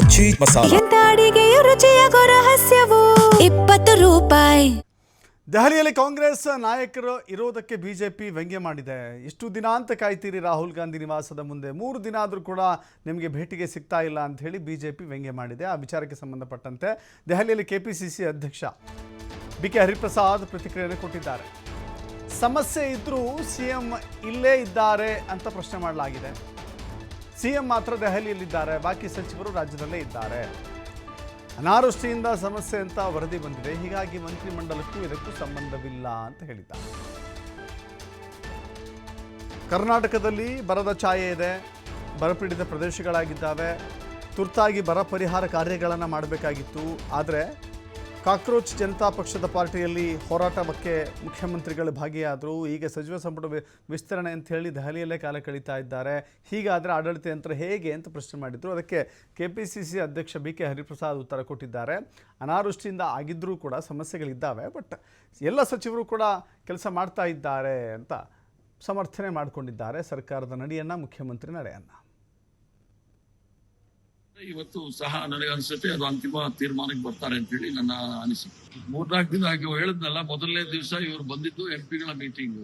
ಮಜ್ಜಿ ಮಸಾಲ. ಎಂತ ಅಡಿಗೆಯ ರುಚಿಯಾಗೋ ರಹಸ್ಯವು 20 ರೂಪಾಯಿ. ದೆಹಲಿಯಲ್ಲಿ ಕಾಂಗ್ರೆಸ್ ನಾಯಕರು ಇರೋದಕ್ಕೆ ಬಿಜೆಪಿ ವ್ಯಂಗ್ಯ ಮಾಡಿದೆ. ಇಷ್ಟು ದಿನ ಅಂತ ಕಾಯ್ತೀರಿ ರಾಹುಲ್ ಗಾಂಧಿ ನಿವಾಸದ ಮುಂದೆ, 3 ದಿನ ಆದರೂ ಕೂಡ ನಿಮಗೆ ಭೇಟಿಗೆ ಸಿಗ್ತಾ ಇಲ್ಲ ಅಂತ ಹೇಳಿ ಬಿಜೆಪಿ ವ್ಯಂಗ್ಯ ಮಾಡಿದೆ. ಆ ವಿಚಾರಕ್ಕೆ ಸಂಬಂಧಪಟ್ಟಂತೆ ದೆಹಲಿಯಲ್ಲಿ ಕೆಪಿಸಿಸಿ ಅಧ್ಯಕ್ಷ ಬಿ ಕೆ ಹರಿಪ್ರಸಾದ್ ಪ್ರತಿಕ್ರಿಯೆ ಕೊಟ್ಟಿದ್ದಾರೆ. ಸಮಸ್ಯೆ ಇದ್ದರೂ ಸಿಎಂ ಇಲ್ಲೇ ಇದ್ದಾರೆ ಅಂತ ಪ್ರಶ್ನೆ ಮಾಡಲಾಗಿದೆ. ಸಿಎಂ ಮಾತ್ರ ದೆಹಲಿಯಲ್ಲಿದ್ದಾರೆ, ಬಾಕಿ ಸಚಿವರು ರಾಜ್ಯದಲ್ಲೇ ಇದ್ದಾರೆ. ಅನಾವೃಷ್ಟಿಯಿಂದ ಸಮಸ್ಯೆ ಅಂತ ವರದಿ ಬಂದಿದೆ, ಹೀಗಾಗಿ ಮಂತ್ರಿಮಂಡಲಕ್ಕೂ ಇದಕ್ಕೂ ಸಂಬಂಧವಿಲ್ಲ ಅಂತ ಹೇಳಿದ್ದಾರೆ. ಕರ್ನಾಟಕದಲ್ಲಿ ಬರದ ಛಾಯೆ ಇದೆ, ಬರಪೀಡಿತ ಪ್ರದೇಶಗಳಾಗಿದ್ದಾವೆ. ತುರ್ತಾಗಿ ಬರ ಪರಿಹಾರ ಕಾರ್ಯಗಳನ್ನು ಮಾಡಬೇಕಾಗಿತ್ತು. ಆದರೆ ಕಾಕ್ರೋಚ್ ಜನತಾ ಪಕ್ಷದ ಪಾರ್ಟಿಯಲ್ಲಿ ಹೋರಾಟ ಬಗ್ಗೆ ಮುಖ್ಯಮಂತ್ರಿಗಳು ಭಾಗಿಯಾದರು. ಈಗ ಸಚಿವ ಸಂಪುಟ ವಿಸ್ತರಣೆ ಅಂತ ಹೇಳಿ ದೆಹಲಿಯಲ್ಲೇ ಕಾಲ ಕಳೀತಾ ಇದ್ದಾರೆ. ಹೀಗಾದರೆ ಆಡಳಿತ ಯಂತ್ರ ಹೇಗೆ ಅಂತ ಪ್ರಶ್ನೆ ಮಾಡಿದರು. ಅದಕ್ಕೆ ಕೆಪಿಸಿಸಿ ಅಧ್ಯಕ್ಷ ಬಿ ಕೆ ಹರಿಪ್ರಸಾದ್ ಉತ್ತರ ಕೊಟ್ಟಿದ್ದಾರೆ. ಅನಾವೃಷ್ಟಿಯಿಂದ ಆಗಿದ್ದರೂ ಕೂಡ ಸಮಸ್ಯೆಗಳಿದ್ದಾವೆ, ಬಟ್ ಎಲ್ಲ ಸಚಿವರು ಕೂಡ ಕೆಲಸ ಮಾಡ್ತಾ ಇದ್ದಾರೆ ಅಂತ ಸಮರ್ಥನೆ ಮಾಡಿಕೊಂಡಿದ್ದಾರೆ ಸರ್ಕಾರದ ನಡೆಯನ್ನು, ಮುಖ್ಯಮಂತ್ರಿ ನಡೆಯನ್ನು. ಇವತ್ತು ಸಹ ನನಗೆ ಅನ್ಸುತ್ತೆ ಅದು ಅಂತಿಮ ತೀರ್ಮಾನಕ್ಕೆ ಬರ್ತಾರೆ ಅಂತ ಹೇಳಿ ನನ್ನ ಅನಿಸಿಕೆ. 3-4 ದಿನ ಆಗಿ ಹೇಳಿದ್ನಲ್ಲ, ಮೊದಲನೇ ದಿವಸ ಇವರು ಬಂದಿದ್ದು ಎಂಪಿಗಳ ಮೀಟಿಂಗ್,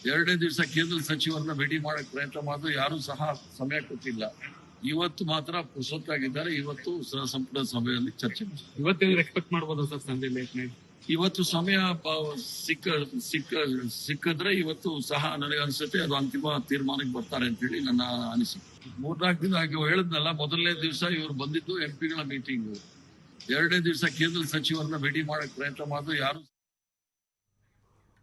2ನೇ ದಿವಸ ಕೇಂದ್ರ ಸಚಿವರನ್ನ ಭೇಟಿ ಮಾಡಕ್ ಪ್ರಯತ್ನ ಮಾಡಿದ್ರು, ಯಾರು ಸಹ ಸಮಯ ಕೊಟ್ಟಿಲ್ಲ. ಇವತ್ತು ಮಾತ್ರ ಪುರುಷೊತ್ತಾಗಿದ್ದಾರೆ. ಇವತ್ತು ಸಂಪುಟ ಸಭೆಯಲ್ಲಿ ಚರ್ಚೆ ಇವತ್ತೇನಾದ್ರು ಎಕ್ಸ್ಪೆಕ್ಟ್ ಮಾಡ್ಬೋದು ಸರ್ ಸಂಜೆ ಲೇಟ್ ನೈಟ್? ಇವತ್ತು ಸಮಯ ಸಿಕ್ಕಿದ್ರೆ ಇವತ್ತು ಸಹ ನನಗೆ ಅನ್ಸುತ್ತೆ ಅದು ಅಂತಿಮ ತೀರ್ಮಾನಕ್ಕೆ ಬರ್ತಾರೆ ಅಂತ ಹೇಳಿ ನನ್ನ ಅನಿಸಿಕೆ. 3-4 ದಿನ ಆಗಿ ಹೇಳಿದ್ನಲ್ಲ, ಮೊದಲನೇ ದಿವಸ ಇವರು ಬಂದಿದ್ದು ಎಂಪಿಗಳ ಮೀಟಿಂಗ್, 2ನೇ ದಿವಸ ಕೇಂದ್ರ ಸಚಿವರನ್ನ ಭೇಟಿ ಮಾಡಕ್ ಪ್ರಯತ್ನ ಮಾಡಿದ್ರು, ಯಾರು